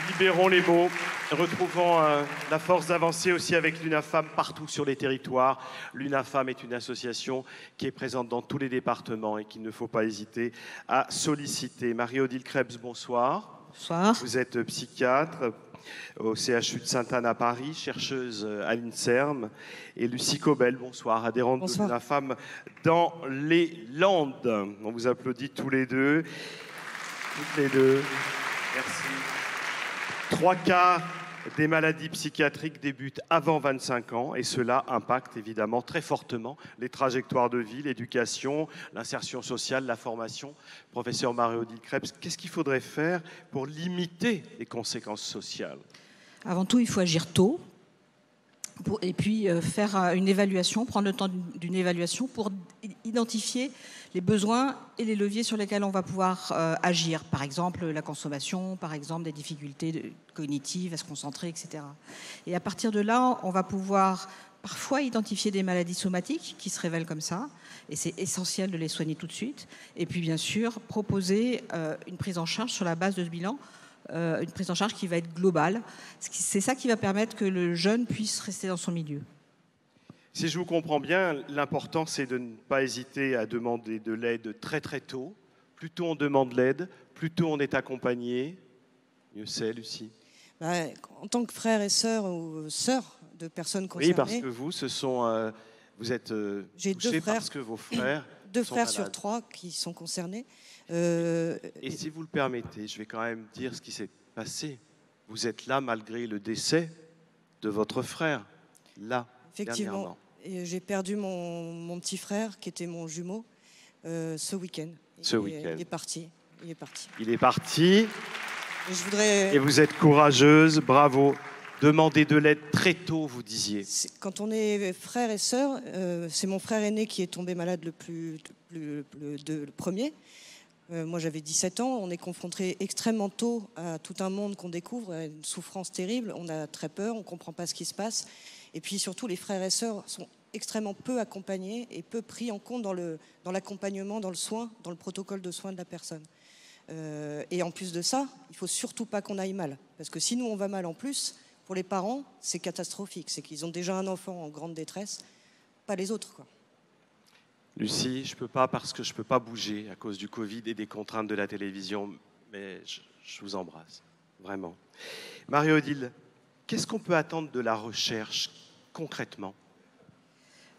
Libérons les mots, retrouvons la force d'avancer aussi avec l'UNAFAM partout sur les territoires. L'UNAFAM est une association qui est présente dans tous les départements et qu'il ne faut pas hésiter à solliciter. Marie-Odile Krebs, bonsoir. Bonsoir. Vous êtes psychiatre au CHU de Sainte-Anne à Paris, chercheuse à l'INSERM. Et Lucie Cobel, bonsoir, adhérente de l'UNAFAM dans les Landes. On vous applaudit tous les deux. Toutes les deux. Merci. 3 quarts des maladies psychiatriques débutent avant 25 ans et cela impacte évidemment très fortement les trajectoires de vie, l'éducation, l'insertion sociale, la formation. Professeur Marie-Odile Krebs, qu'est-ce qu'il faudrait faire pour limiter les conséquences sociales? Avant tout, il faut agir tôt et puis faire une évaluation, prendre le temps d'une évaluation pour identifier les besoins et les leviers sur lesquels on va pouvoir agir. Par exemple, la consommation, par exemple, des difficultés cognitives à se concentrer, etc. Et à partir de là, on va pouvoir parfois identifier des maladies somatiques qui se révèlent comme ça, et c'est essentiel de les soigner tout de suite. Et puis, bien sûr, proposer une prise en charge sur la base de ce bilan, une prise en charge qui va être globale. C'est ça qui va permettre que le jeune puisse rester dans son milieu. Si je vous comprends bien, l'important, c'est de ne pas hésiter à demander de l'aide très très tôt. Plus tôt on demande l'aide, plus tôt on est accompagné, mieux c'est, Lucie. En tant que frère et sœur ou sœur de personnes concernées... Oui, parce que vous, vous êtes touchés parce que vos frères deux sont frères malades. sur 3 qui sont concernés. Et si vous le permettez, je vais quand même dire ce qui s'est passé. Vous êtes là malgré le décès de votre frère, là, effectivement. J'ai perdu mon petit frère, qui était mon jumeau, ce week-end. Il est parti. Il est parti. Et vous êtes courageuse, bravo. Demandez de l'aide très tôt, vous disiez. Quand on est frère et sœur, c'est mon frère aîné qui est tombé malade le premier. Moi, j'avais 17 ans. On est confronté extrêmement tôt à tout un monde qu'on découvre, à une souffrance terrible. On a très peur, on ne comprend pas ce qui se passe. Et puis surtout, les frères et sœurs sont extrêmement peu accompagnés et peu pris en compte dans l'accompagnement, dans le soin, dans le protocole de soins de la personne. Et en plus de ça, il ne faut surtout pas qu'on aille mal. Parce que si nous, on va mal en plus, pour les parents, c'est catastrophique. C'est qu'ils ont déjà un enfant en grande détresse, pas les autres, quoi. Lucie, je ne peux pas parce que je ne peux pas bouger à cause du Covid et des contraintes de la télévision, mais je vous embrasse, vraiment. Marie-Odile, qu'est-ce qu'on peut attendre de la recherche concrètement?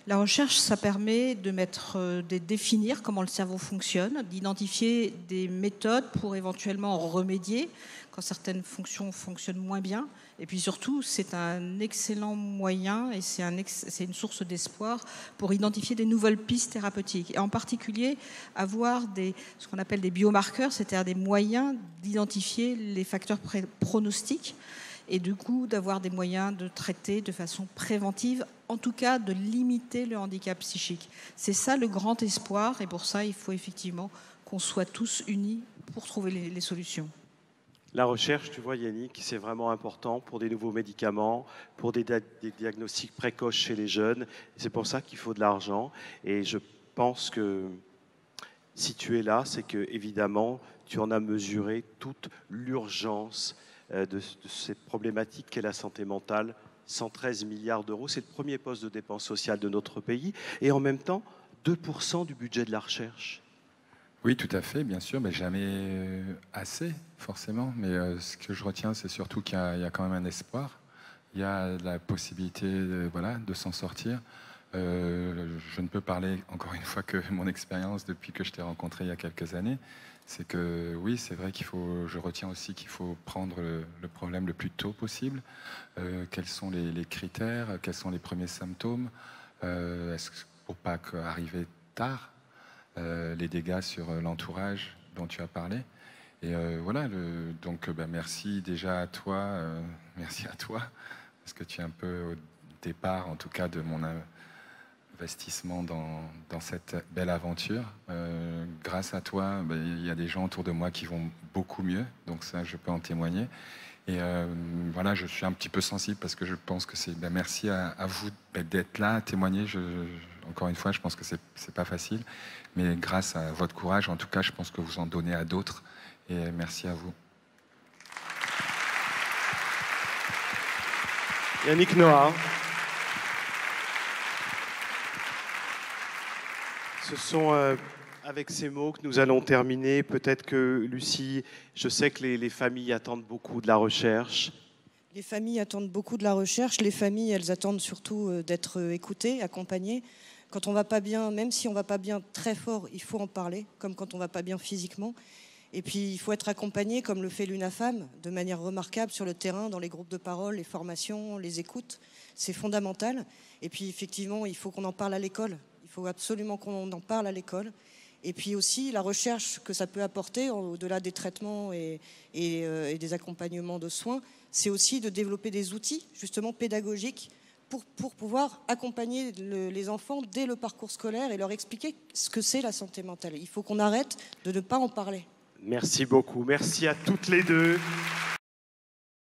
La recherche, ça permet de définir comment le cerveau fonctionne, d'identifier des méthodes pour éventuellement remédier quand certaines fonctions fonctionnent moins bien. Et puis surtout, c'est un excellent moyen et c'est une source d'espoir pour identifier des nouvelles pistes thérapeutiques. Et en particulier, avoir ce qu'on appelle des biomarqueurs, c'est-à-dire des moyens d'identifier les facteurs pronostiques et du coup d'avoir des moyens de traiter de façon préventive, en tout cas de limiter le handicap psychique. C'est ça le grand espoir et pour ça, il faut effectivement qu'on soit tous unis pour trouver les solutions. La recherche, tu vois Yannick, c'est vraiment important pour des nouveaux médicaments, pour des diagnostics précoces chez les jeunes. C'est pour ça qu'il faut de l'argent. Et je pense que si tu es là, c'est que évidemment, tu en as mesuré toute l'urgence de cette problématique qu'est la santé mentale. 113 milliards d'euros, c'est le premier poste de dépenses sociales de notre pays. Et en même temps, 2% du budget de la recherche. Oui, tout à fait, bien sûr, mais jamais assez, forcément. Mais ce que je retiens, c'est surtout qu'il y a quand même un espoir. Il y a la possibilité de s'en sortir. Je ne peux parler, encore une fois, que mon expérience depuis que je t'ai rencontré il y a quelques années. C'est que, oui, c'est vrai je retiens aussi qu'il faut prendre le problème le plus tôt possible. Quels sont les critères? Quels sont les premiers symptômes? Pour pas arriver tard? Les dégâts sur l'entourage dont tu as parlé. Et donc merci déjà à toi, merci à toi, parce que tu es un peu au départ, en tout cas, de mon investissement dans cette belle aventure. Grâce à toi, il y a des gens autour de moi qui vont beaucoup mieux, donc ça, je peux en témoigner. Et je suis un petit peu sensible parce que je pense que c'est merci à vous d'être là, à témoigner. Encore une fois, je pense que c'est pas facile, mais grâce à votre courage, en tout cas, je pense que vous en donnez à d'autres. Et merci à vous. Yannick Noah. Ce sont avec ces mots que nous allons terminer. Peut-être que, Lucie, je sais que les familles attendent beaucoup de la recherche. Les familles attendent beaucoup de la recherche. Les familles, elles attendent surtout d'être écoutées, accompagnées. Quand on ne va pas bien, même si on ne va pas bien très fort, il faut en parler, comme quand on ne va pas bien physiquement. Et puis, il faut être accompagné, comme le fait l'UNAFAM, de manière remarquable sur le terrain, dans les groupes de parole, les formations, les écoutes. C'est fondamental. Et puis, effectivement, il faut qu'on en parle à l'école. Il faut absolument qu'on en parle à l'école. Et puis aussi, la recherche que ça peut apporter, au-delà des traitements et des accompagnements de soins, c'est aussi de développer des outils, justement pédagogiques, pour pouvoir accompagner les enfants dès le parcours scolaire et leur expliquer ce que c'est la santé mentale. Il faut qu'on arrête de ne pas en parler. Merci beaucoup. Merci à toutes les deux.